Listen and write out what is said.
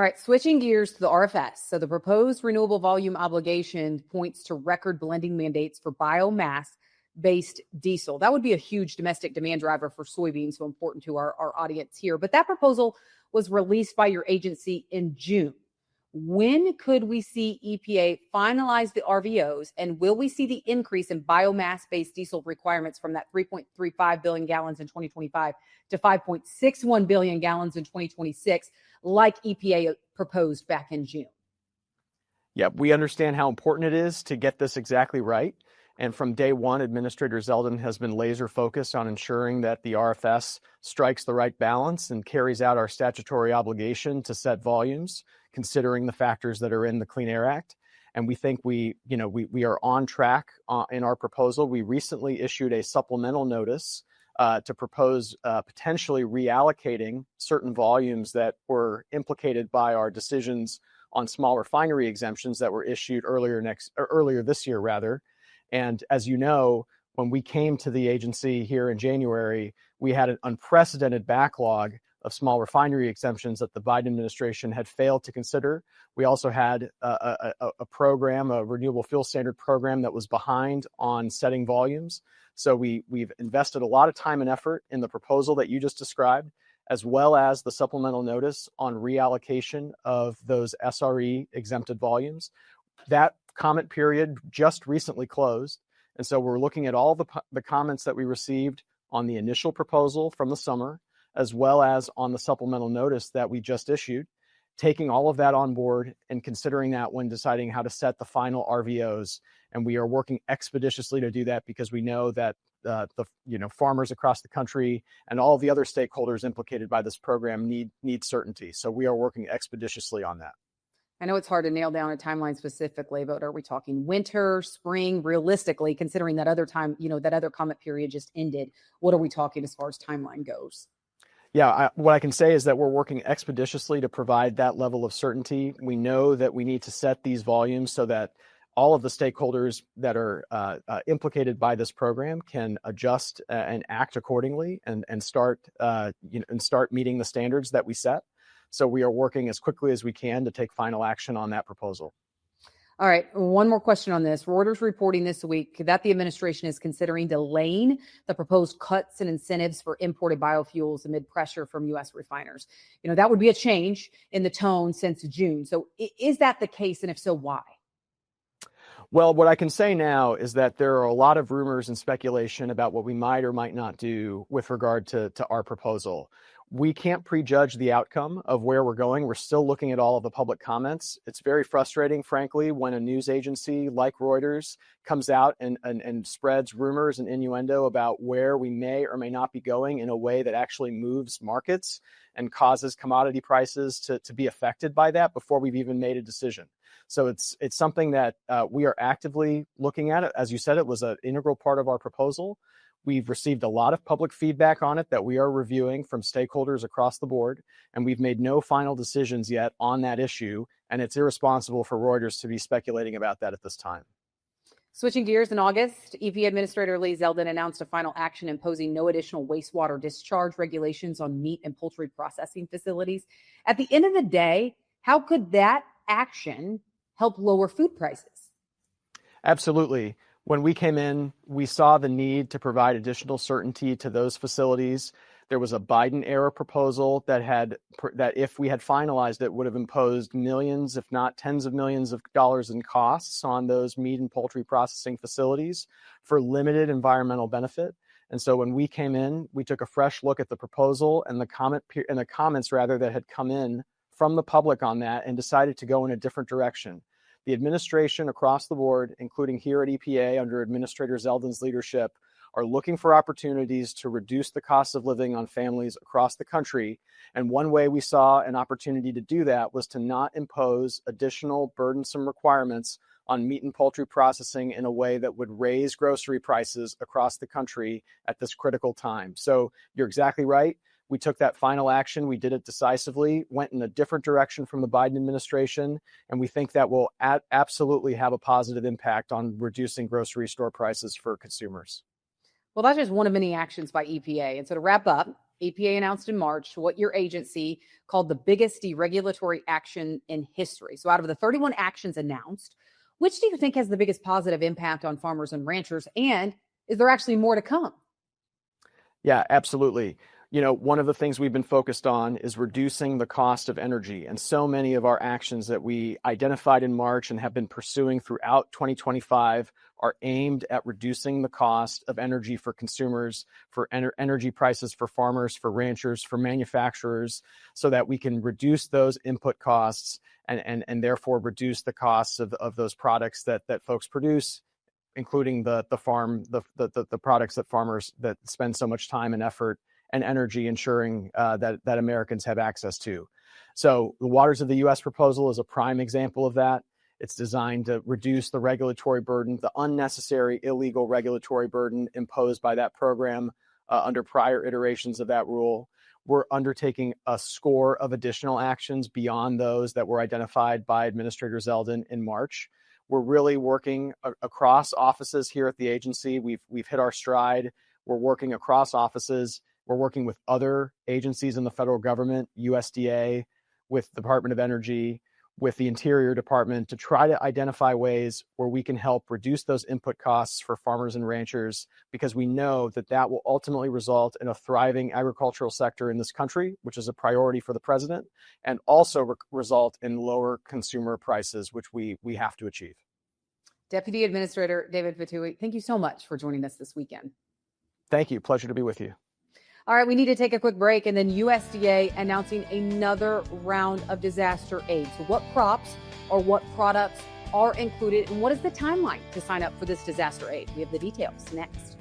All right, switching gears to the RFS. So the proposed renewable volume obligation points to record blending mandates for biomass-based diesel. That would be a huge domestic demand driver for soybeans, so important to our audience here. But that proposal was released by your agency in June. When could we see EPA finalize the RVOs, and will we see the increase in biomass-based diesel requirements from that 3.35 billion gallons in 2025 to 5.61 billion gallons in 2026, like EPA proposed back in June? Yeah, we understand how important it is to get this exactly right. And from day one, Administrator Zeldin has been laser focused on ensuring that the RFS strikes the right balance and carries out our statutory obligation to set volumes, considering the factors that are in the Clean Air Act. And we think we are on track in our proposal. We recently issued a supplemental notice to propose potentially reallocating certain volumes that were implicated by our decisions on small refinery exemptions that were issued earlier this year, rather. And as you know, when we came to the agency here in January, we had an unprecedented backlog of small refinery exemptions that the Biden administration had failed to consider. We also had a program, a renewable fuel standard program, that was behind on setting volumes. So we've invested a lot of time and effort in the proposal that you just described, as well as the supplemental notice on reallocation of those SRE exempted volumes. That comment period just recently closed. And so we're looking at all the comments that we received on the initial proposal from the summer, as well as on the supplemental notice that we just issued, taking all of that on board and considering that when deciding how to set the final RVOs. And we are working expeditiously to do that because we know that farmers across the country and all of the other stakeholders implicated by this program need certainty. So we are working expeditiously on that. I know it's hard to nail down a timeline specifically, but are we talking winter, spring, realistically, considering that other time, that other comment period just ended? What are we talking as far as timeline goes? Yeah, what I can say is that we're working expeditiously to provide that level of certainty. We know that we need to set these volumes so that all of the stakeholders that are implicated by this program can adjust and act accordingly and start meeting the standards that we set. So we are working as quickly as we can to take final action on that proposal. All right, one more question on this. Reuters reporting this week that the administration is considering delaying the proposed cuts and incentives for imported biofuels amid pressure from U.S. refiners. That would be a change in the tone since June. So is that the case? And if so, why? Well, what I can say now is that there are a lot of rumors and speculation about what we might or might not do with regard to our proposal. We can't prejudge the outcome of where we're going. We're still looking at all of the public comments. It's very frustrating, frankly, when a news agency like Reuters comes out and spreads rumors and innuendo about where we may or may not be going in a way that actually moves markets and causes commodity prices to be affected by that before we've even made a decision. So it's something that we are actively looking at. As you said, it was an integral part of our proposal. We've received a lot of public feedback on it that we are reviewing from stakeholders across the board, and we've made no final decisions yet on that issue, and it's irresponsible for Reuters to be speculating about that at this time. Switching gears, in August, EPA Administrator Lee Zeldin announced a final action imposing no additional wastewater discharge regulations on meat and poultry processing facilities. At the end of the day, how could that action help lower food prices? Absolutely. When we came in, we saw the need to provide additional certainty to those facilities. There was a Biden-era proposal that if we had finalized it, would have imposed millions, if not tens of millions of dollars in costs on those meat and poultry processing facilities for limited environmental benefit. And so when we came in, we took a fresh look at the proposal and the comments that had come in from the public on that and decided to go in a different direction. The administration across the board, including here at EPA under Administrator Zeldin's leadership, are looking for opportunities to reduce the cost of living on families across the country. And one way we saw an opportunity to do that was to not impose additional burdensome requirements on meat and poultry processing in a way that would raise grocery prices across the country at this critical time. So you're exactly right. We took that final action. We did it decisively, went in a different direction from the Biden administration, and we think that will absolutely have a positive impact on reducing grocery store prices for consumers. Well, that's just one of many actions by EPA. And so to wrap up, EPA announced in March what your agency called the biggest deregulatory action in history. So out of the 31 actions announced, which do you think has the biggest positive impact on farmers and ranchers? And is there actually more to come? Yeah, absolutely. One of the things we've been focused on is reducing the cost of energy. And so many of our actions that we identified in March and have been pursuing throughout 2025 are aimed at reducing the cost of energy for consumers, for energy prices for farmers, for ranchers, for manufacturers, so that we can reduce those input costs and therefore reduce the costs of those products that folks produce, including the products that farmers that spend so much time and effort and energy ensuring that Americans have access to. So the Waters of the U.S. proposal is a prime example of that. It's designed to reduce the regulatory burden, the unnecessary illegal regulatory burden imposed by that program under prior iterations of that rule. We're undertaking a score of additional actions beyond those that were identified by Administrator Zeldin in March. We're really working across offices here at the agency. We've hit our stride. We're working across offices. We're working with other agencies in the federal government, USDA, with the Department of Energy, with the Interior Department, to try to identify ways where we can help reduce those input costs for farmers and ranchers, because we know that will ultimately result in a thriving agricultural sector in this country, which is a priority for the president, and also result in lower consumer prices, which we have to achieve. Deputy Administrator David Fatui, thank you so much for joining us this weekend. Thank you. Pleasure to be with you. All right, we need to take a quick break, and then USDA announcing another round of disaster aid. So what crops or what products are included, and what is the timeline to sign up for this disaster aid? We have the details next.